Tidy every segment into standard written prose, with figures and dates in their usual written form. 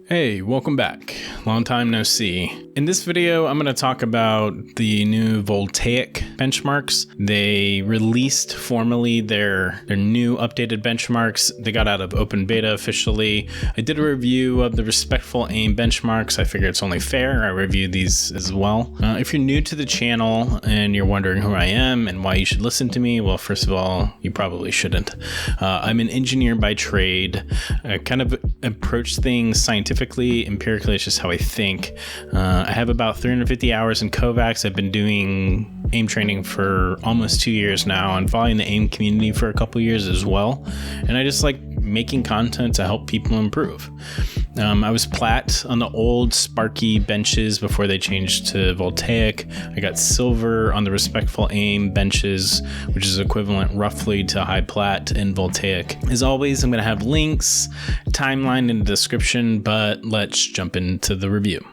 Hey, welcome back. Long time no see. In this video, I'm going to talk about the new Voltaic benchmarks. They released formally their new updated benchmarks. They got out of open beta officially. I did a review of the RespectfulAim benchmarks. I figure it's only fair I review these as well. If you're new to the channel and you're wondering who I am and why you should listen to me, well, first of all, you probably shouldn't. I'm an engineer by trade. I kind of approach things scientifically, empirically. It's just how I think. I have about 350 hours in kovaaks. I've been doing AIM training for almost 2 years now and following the AIM community for a couple years as well. And I just like making content to help people improve. I was plat on the old Sparky benches before they changed to Voltaic. I got silver on the RespectfulAim benches, which is equivalent roughly to high plat in Voltaic. As always, I'm going to have links, timeline in the description, but let's jump into the review.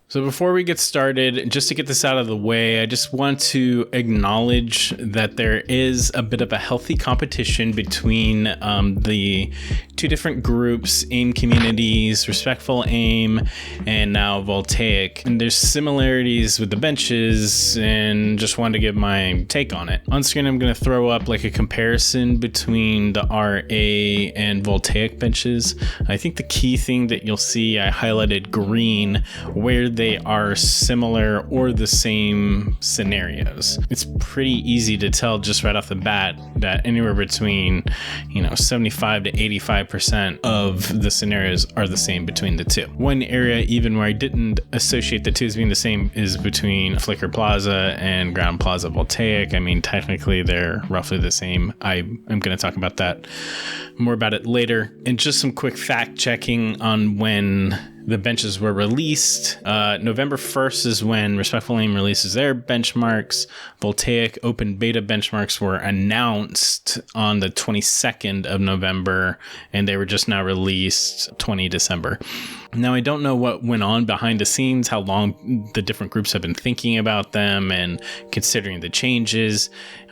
So before we get started, just to get this out of the way, I just want to acknowledge that there is a bit of a healthy competition between the two different groups, AIM communities, RespectfulAim, and now Voltaic. And there's similarities with the benches and just wanted to give my take on it. On screen, I'm going to throw up like a comparison between the RA and Voltaic benches. I think the key thing that you'll see, I highlighted green, where they are similar or the same scenarios. It's pretty easy to tell just right off the bat that anywhere between 75 to 85% of the scenarios are the same between the two. One area even where I didn't associate the two as being the same is between Flicker Plaza and Ground Plaza Voltaic. I mean, technically they're roughly the same. I'm going to talk about that more about it later. And just some quick fact checking on when the benches were released. November 1st is when RespectfulAim releases their benchmarks. Voltaic open beta benchmarks were announced on the 22nd of November, and they were just now released 20 December. Now, I don't know what went on behind the scenes, how long the different groups have been thinking about them and considering the changes.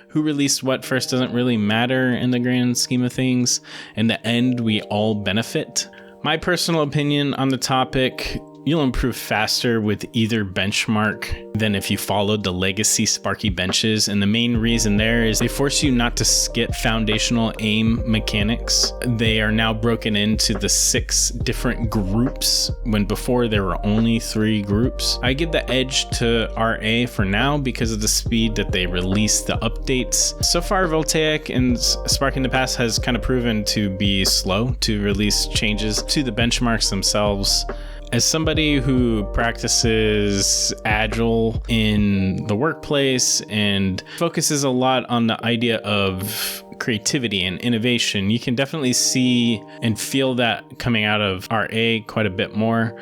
Who released what first doesn't really matter in the grand scheme of things. In the end, we all benefit. My personal opinion on the topic, you'll improve faster with either benchmark than if you followed the legacy Sparky benches. And the main reason there is they force you not to skip foundational AIM mechanics. They are now broken into the 6 different groups when before there were only 3 groups. I give the edge to RA for now because of the speed that they release the updates. So far, Voltaic and Sparky in the past has kind of proven to be slow to release changes to the benchmarks themselves. As somebody who practices Agile in the workplace and focuses a lot on the idea of creativity and innovation, you can definitely see and feel that coming out of RA quite a bit more.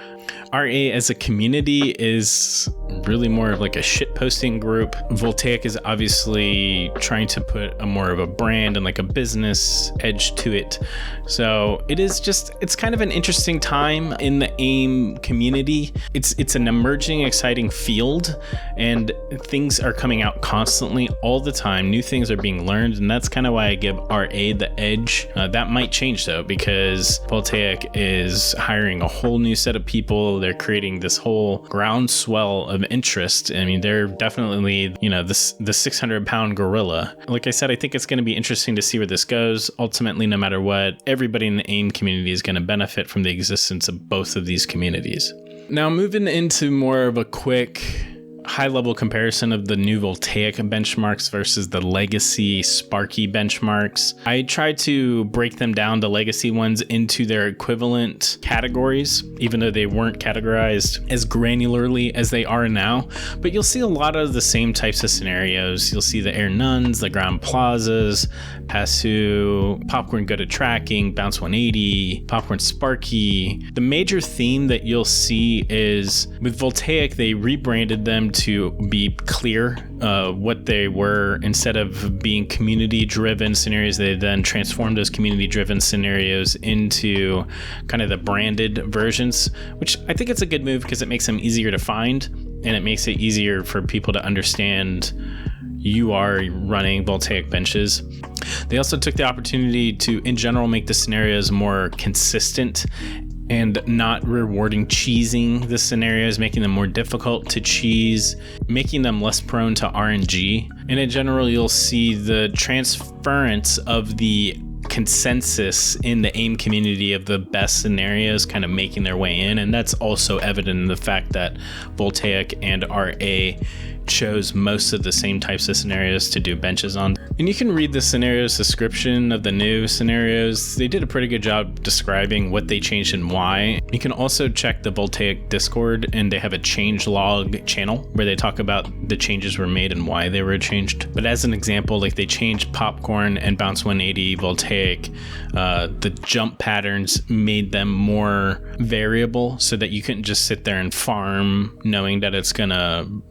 RA as a community is really more of like a shit posting group. Voltaic is obviously trying to put a more of a brand and like a business edge to it. So it's kind of an interesting time in the AIM community. It's an emerging, exciting field, and things are coming out constantly all the time. New things are being learned, and that's kind of why I give RA the edge. That might change though, because Voltaic is hiring a whole new set of people. They're creating this whole groundswell of interest. I mean, they're definitely, the 600-pound gorilla. Like I said, I think it's going to be interesting to see where this goes. Ultimately, no matter what, everybody in the AIM community is going to benefit from the existence of both of these communities. Now, moving into more of a quick high-level comparison of the new Voltaic benchmarks versus the legacy Sparky benchmarks. I tried to break them down, the legacy ones, into their equivalent categories, even though they weren't categorized as granularly as they are now. But you'll see a lot of the same types of scenarios. You'll see the Air Nuns, the Ground Plazas, Pasu, Popcorn Go to Tracking, Bounce 180, Popcorn Sparky. The major theme that you'll see is with Voltaic, they rebranded them to be clear what they were. Instead of being community-driven scenarios, they then transformed those community-driven scenarios into kind of the branded versions, which I think it's a good move because it makes them easier to find and it makes it easier for people to understand you are running Voltaic benches. They also took the opportunity to, in general, make the scenarios more consistent and not rewarding cheesing the scenarios, making them more difficult to cheese, making them less prone to RNG. And in general, you'll see the transference of the consensus in the AIM community of the best scenarios kind of making their way in. And that's also evident in the fact that Voltaic and RA chose most of the same types of scenarios to do benches on. And you can read the scenarios description of the new scenarios. They did a pretty good job describing what they changed and why. You can also check the Voltaic Discord, and they have a change log channel where they talk about the changes were made and why they were changed. But as an example, like they changed Popcorn and Bounce 180 Voltaic. The jump patterns made them more variable so that you couldn't just sit there and farm knowing that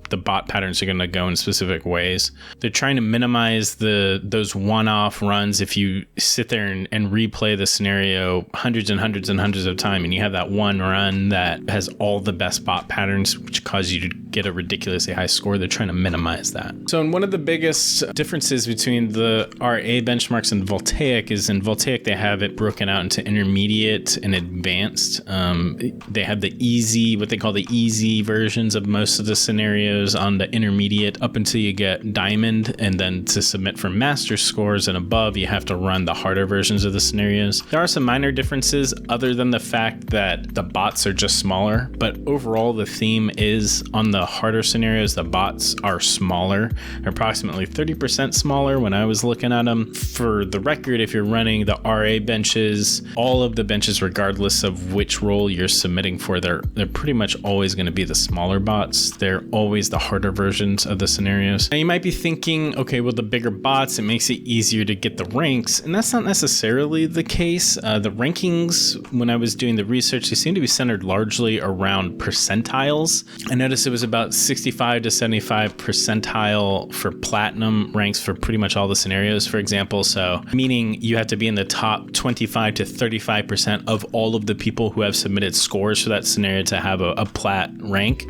the bot patterns are going to go in specific ways. They're trying to minimize those one-off runs. If you sit there and replay the scenario hundreds and hundreds and hundreds of times, and you have that one run that has all the best bot patterns, which cause you to get a ridiculously high score, they're trying to minimize that. So one of the biggest differences between the RA benchmarks and Voltaic is in Voltaic, they have it broken out into intermediate and advanced. They have the easy, what they call the easy versions of most of the scenarios on the intermediate up until you get diamond, and then to submit for master scores and above, you have to run the harder versions of the scenarios. There are some minor differences other than the fact that the bots are just smaller, but overall the theme is on the harder scenarios, the bots are smaller, approximately 30% smaller when I was looking at them. For the record, if you're running the RA benches, all of the benches, regardless of which role you're submitting for, they're pretty much always going to be the smaller bots. They're always the harder versions of the scenarios. Now you might be thinking, okay, well, the bigger bots, it makes it easier to get the ranks, and that's not necessarily the case. The rankings, when I was doing the research, they seem to be centered largely around percentiles. I noticed it was about 65 to 75 percentile for platinum ranks for pretty much all the scenarios, for example. So meaning you have to be in the top 25 to 35% of all of the people who have submitted scores for that scenario to have a plat rank.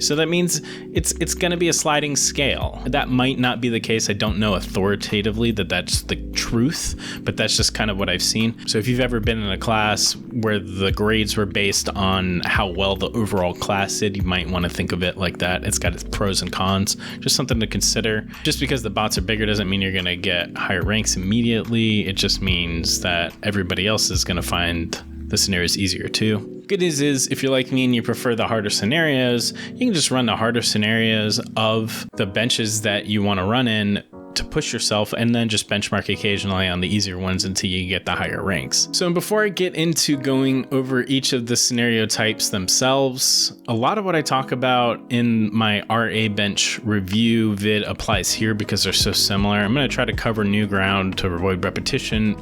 So that means it's going to be a sliding scale. That might not be the case. I don't know authoritatively that that's the truth, but that's just kind of what I've seen. So if you've ever been in a class where the grades were based on how well the overall class did, you might want to think of it like that. It's got its pros and cons, just something to consider. Just because the bots are bigger doesn't mean you're going to get higher ranks immediately. It just means that everybody else is going to find the scenarios easier too. Good news is, if you're like me and you prefer the harder scenarios, you can just run the harder scenarios of the benches that you want to run in to push yourself, and then just benchmark occasionally on the easier ones until you get the higher ranks. So before I get into going over each of the scenario types themselves, a lot of what I talk about in my RA bench review vid applies here because they're so similar. I'm going to try to cover new ground to avoid repetition.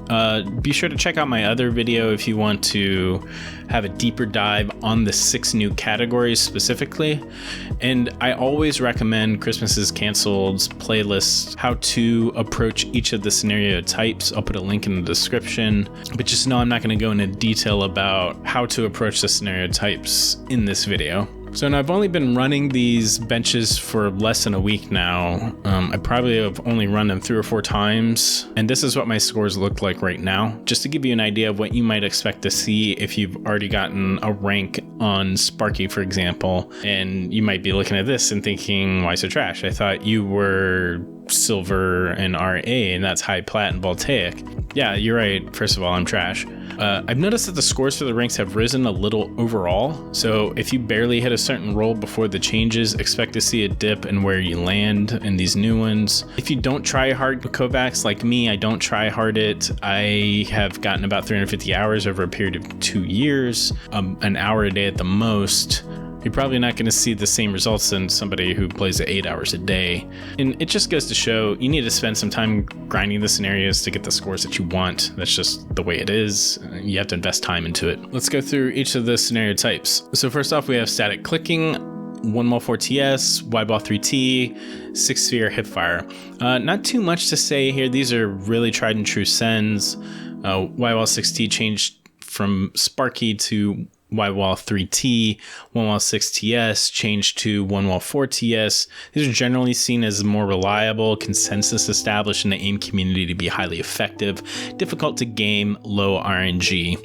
Be sure to check out my other video if you want to have a deeper dive on the 6 new categories specifically. And I always recommend Christmas is Canceled's playlist, how to approach each of the scenario types. I'll put a link in the description, but just know I'm not going to go into detail about how to approach the scenario types in this video. So now I've only been running these benches for less than a week now. I probably have only run them 3 or 4 times, and this is what my scores look like right now, just to give you an idea of what you might expect to see if you've already gotten a rank on Sparky, for example. And you might be looking at this and thinking, why so trash? I thought you were silver and RA, and that's high plat and Voltaic. Yeah, you're right. First of all, I'm trash. I've noticed that the scores for the ranks have risen a little overall. So if you barely hit a certain roll before the changes, expect to see a dip in where you land in these new ones. If you don't try hard kovaaks like me, I don't try hard it. I have gotten about 350 hours over a period of 2 years, an hour a day at the most. You're probably not going to see the same results than somebody who plays it 8 hours a day. And it just goes to show you need to spend some time grinding the scenarios to get the scores that you want. That's just the way it is. You have to invest time into it. Let's go through each of the scenario types. So first off, we have static clicking, 1mol 4TS, Wideball 3T, 6 sphere hipfire. Not too much to say here. These are really tried and true sends. Wideball 6T changed from Sparky to Y-Wall 3T, 1-Wall 6TS, changed to 1-Wall 4TS. These are generally seen as more reliable, consensus established in the AIM community to be highly effective, difficult to game, low RNG.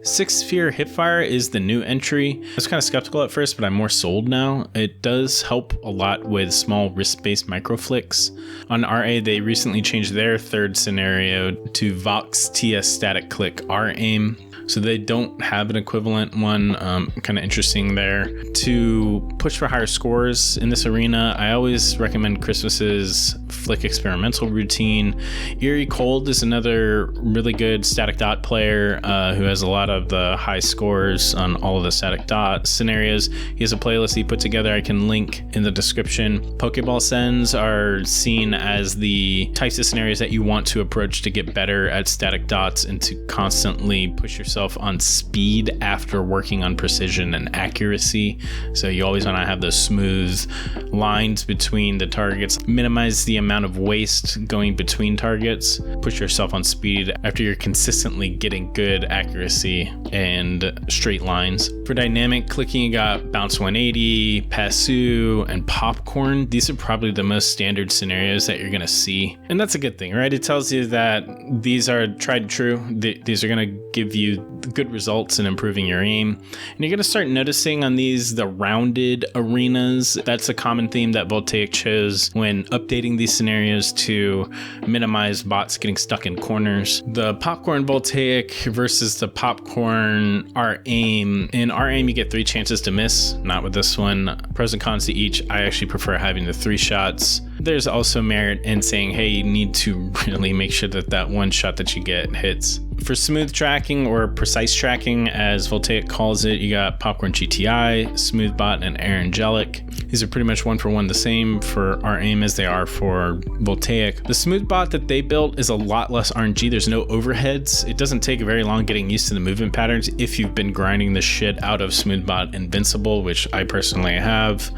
6-sphere hipfire is the new entry. I was kind of skeptical at first, but I'm more sold now. It does help a lot with small wrist-based microflicks. On RA, they recently changed their third scenario to Vox TS static click R aim. So they don't have an equivalent one. Kind of interesting there. To push for higher scores in this arena, I always recommend Christmas's Flick experimental routine. Eerie Cold is another really good static dot player who has a lot of the high scores on all of the static dot scenarios. He has a playlist he put together I can link in the description. Pokeball sends are seen as the types of scenarios that you want to approach to get better at static dots and to constantly push yourself on speed after working on precision and accuracy. So you always want to have those smooth lines between the targets, minimize the amount of waste going between targets, push yourself on speed after you're consistently getting good accuracy and straight lines. For dynamic clicking, you got Bounce 180, Passu, and Popcorn. These are probably the most standard scenarios that you're going to see. And that's a good thing, right? It tells you that these are tried and true. These are going to give you good results in improving your aim. And you're going to start noticing on these the rounded arenas. That's a common theme that Voltaic chose when updating these scenarios to minimize bots getting stuck in corners. The Popcorn Voltaic versus the Popcorn R aim. In R aim, you get 3 chances to miss. Not with this one. Pros and cons to each. I actually prefer having the 3 shots. There's also merit in saying, hey, you need to really make sure that that one shot that you get hits. For smooth tracking, or precise tracking as Voltaic calls it, you got Popcorn GTI, Smoothbot, and Air Angelic. These are pretty much one for one the same for our aim as they are for Voltaic. The Smoothbot that they built is a lot less RNG. There's no overheads. It doesn't take very long getting used to the movement patterns if you've been grinding the shit out of Smoothbot Invincible, which I personally have.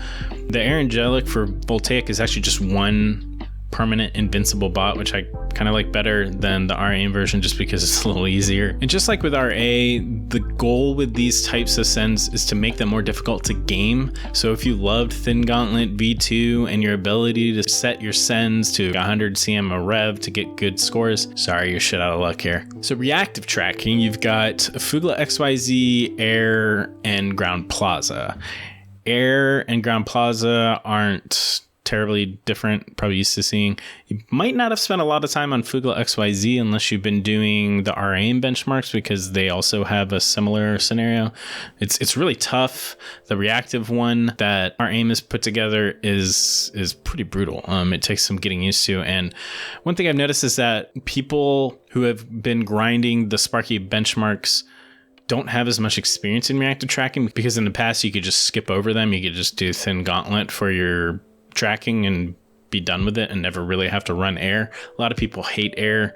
The Air Angelic for Voltaic is actually just one permanent invincible bot, which I kind of like better than the RA version just because it's a little easier. And just like with RA, the goal with these types of sends is to make them more difficult to game. So if you loved Thin Gauntlet V2 and your ability to set your sends to 100 cm a rev to get good scores, sorry, you're shit out of luck here. So reactive tracking, you've got Fugla XYZ, Air, and Ground Plaza. Air and Ground Plaza aren't terribly different, probably used to seeing. You might not have spent a lot of time on Fugla XYZ unless you've been doing the RAIM benchmarks, because they also have a similar scenario. It's really tough. The reactive one that RAIM has put together is pretty brutal. It takes some getting used to. And one thing I've noticed is that people who have been grinding the Sparky benchmarks don't have as much experience in reactive tracking, because in the past you could just skip over them. You could just do Thin Gauntlet for your tracking and be done with it and never really have to run Air. A lot of people hate Air.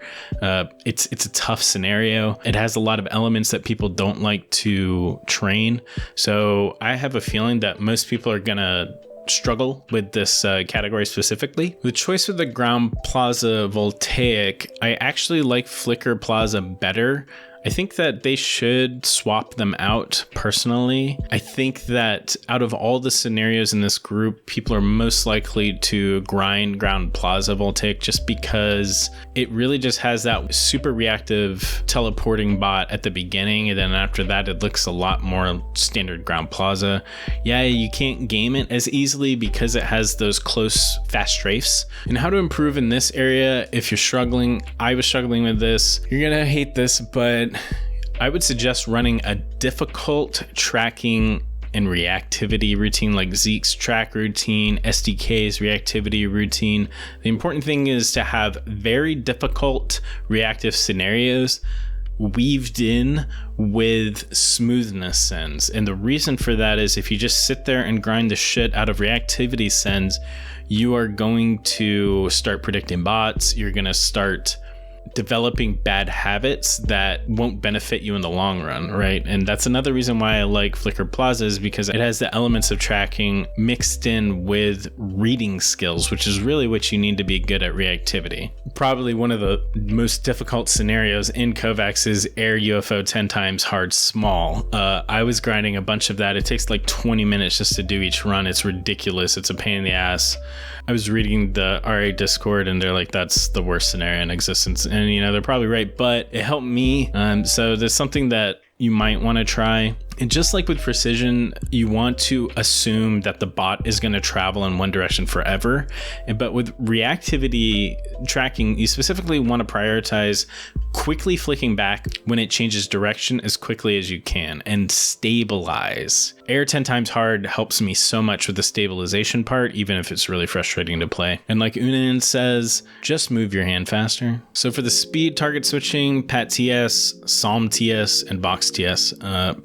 It's a tough scenario. It has a lot of elements that people don't like to train. So I have a feeling that most people are gonna struggle with this category specifically. The choice of the Ground Plaza Voltaic, I actually like Flicker Plaza better. I think that they should swap them out personally. I think that out of all the scenarios in this group, people are most likely to grind Ground Plaza Voltaic just because it really just has that super reactive teleporting bot at the beginning, and then after that it looks a lot more standard Ground Plaza. Yeah, you can't game it as easily because it has those close fast strafes. And how to improve in this area, if you're struggling, I was struggling with this, you're gonna hate this, but I would suggest running a difficult tracking and reactivity routine like Zeke's track routine, SDK's reactivity routine. The important thing is to have very difficult reactive scenarios weaved in with smoothness sends. And the reason for that is if you just sit there and grind the shit out of reactivity sends, you are going to start predicting bots. You're going to start developing bad habits that won't benefit you in the long run, right? And that's another reason why I like Flickr Plaza, is because it has the elements of tracking mixed in with reading skills, which is really what you need to be good at reactivity. Probably one of the most difficult scenarios in kovaaks is air UFO 10 times hard small. I was grinding a bunch of that. It takes like 20 minutes just to do each run. It's ridiculous. It's a pain in the ass. I was reading the RA Discord and they're like, that's the worst scenario in existence. And they're probably right, but it helped me. So there's something that you might want to try. And just like with precision, you want to assume that the bot is going to travel in one direction forever. But with reactivity tracking, you specifically want to prioritize quickly flicking back when it changes direction as quickly as you can, and stabilize. Air 10 times hard helps me so much with the stabilization part, even if it's really frustrating to play. And like Unan says, just move your hand faster. So for the speed target switching, Pat TS, Psalm TS, and Box TS.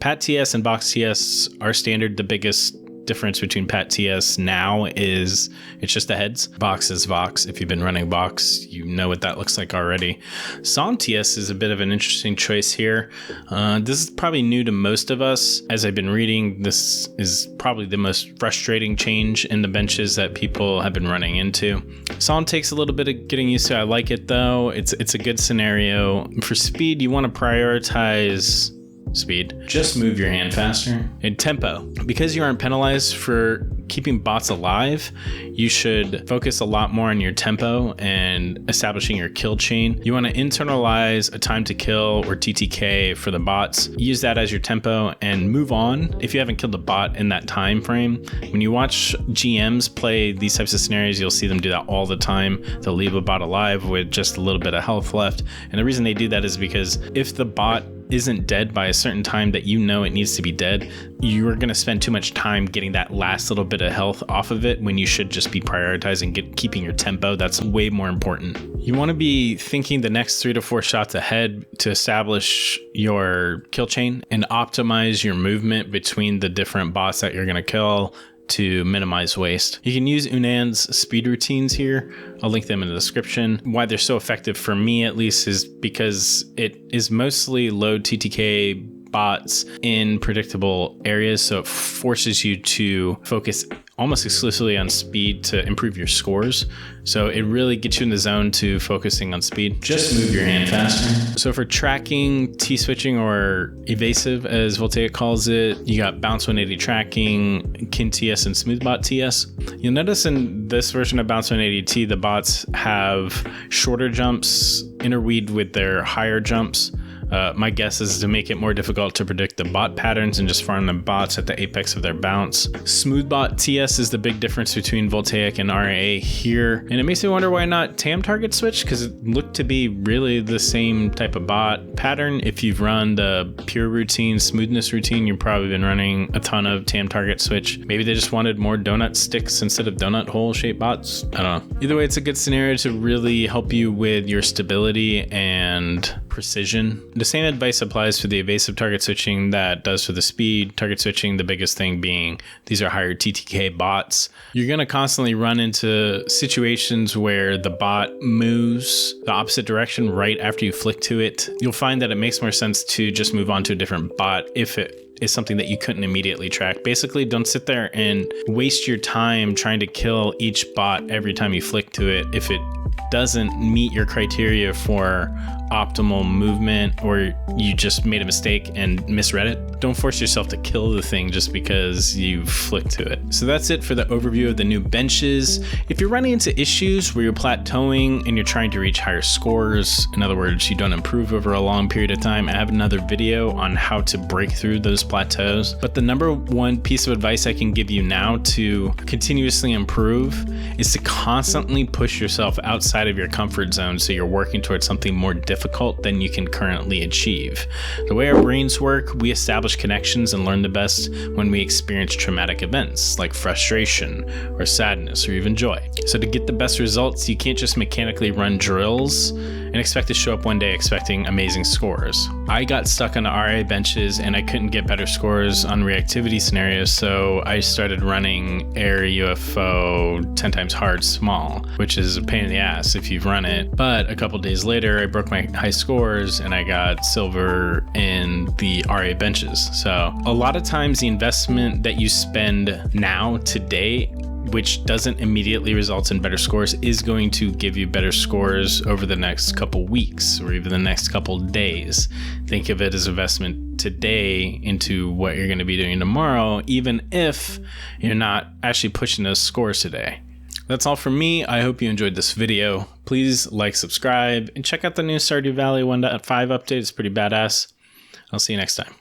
Pat TS and Box TS are standard. The biggest difference between Pat TS now is it's just the heads. Box is Vox. If you've been running Box, you know what that looks like already. Psalm TS is a bit of an interesting choice here. This is probably new to most of us. As I've been reading, this is probably the most frustrating change in the benches that people have been running into. Psalm takes a little bit of getting used to. I like it though. It's a good scenario. For speed, you want to prioritize speed. Just move your hand faster. And tempo. Because you aren't penalized for keeping bots alive, you should focus a lot more on your tempo and establishing your kill chain. You want to internalize a time to kill, or TTK, for the bots. Use that as your tempo and move on if you haven't killed a bot in that time frame. When you watch GMs play these types of scenarios, you'll see them do that all the time. They'll leave a bot alive with just a little bit of health left. And the reason they do that is because if the bot isn't dead by a certain time that you know it needs to be dead, you're going to spend too much time getting that last little bit of health off of it when you should just be prioritizing keeping your tempo. That's way more important. You want to be thinking the next 3 to 4 shots ahead to establish your kill chain and optimize your movement between the different bots that you're going to kill to minimize waste. You can use Unan's speed routines here. I'll link them in the description. Why they're so effective for me, at least, is because it is mostly low TTK bots in predictable areas, so it forces you to focus almost exclusively on speed to improve your scores. So it really gets you in the zone to focusing on speed. Just move your hand faster. So for tracking, T-switching, or evasive, as Voltaic calls it, you got bounce 180 tracking, kin TS, and smoothbot TS. You'll notice in this version of bounce 180T, the bots have shorter jumps interweaved with their higher jumps. My guess is to make it more difficult to predict the bot patterns and just farm the bots at the apex of their bounce. Smoothbot TS is the big difference between Voltaic and RA here. And it makes me wonder why not TAM target switch, because it looked to be really the same type of bot pattern. If you've run the pure routine, smoothness routine, you've probably been running a ton of TAM target switch. Maybe they just wanted more donut sticks instead of donut hole shaped bots. I don't know. Either way, it's a good scenario to really help you with your stability and precision. The same advice applies for the evasive target switching that does for the speed target switching, the biggest thing being these are higher TTK bots. You're going to constantly run into situations where the bot moves the opposite direction right after you flick to it. You'll find that it makes more sense to just move on to a different bot if it is something that you couldn't immediately track. Basically, don't sit there and waste your time trying to kill each bot every time you flick to it if it doesn't meet your criteria for optimal movement, or you just made a mistake and misread it. Don't force yourself to kill the thing just because you flicked to it. So that's it for the overview of the new benches. If you're running into issues where you're plateauing and you're trying to reach higher scores, in other words, you don't improve over a long period of time, I have another video on how to break through those plateaus. But the number one piece of advice I can give you now to continuously improve is to constantly push yourself outside of your comfort zone so you're working towards something more difficult than you can currently achieve. The way our brains work, we establish connections and learn the best when we experience traumatic events like frustration or sadness or even joy. So to get the best results, you can't just mechanically run drills and expect to show up one day expecting amazing scores. I got stuck on the RA benches and I couldn't get better scores on reactivity scenarios, so I started running air UFO 10 times hard small, which is a pain in the ass if you've run it. But a couple days later, I broke my high scores and I got silver in the RA benches. So a lot of times the investment that you spend now today, which doesn't immediately result in better scores, is going to give you better scores over the next couple weeks or even the next couple days. Think of it as investment today into what you're going to be doing tomorrow, even if you're not actually pushing those scores today. That's all from me. I hope you enjoyed this video. Please like, subscribe, and check out the new Stardew Valley 1.5 update. It's pretty badass. I'll see you next time.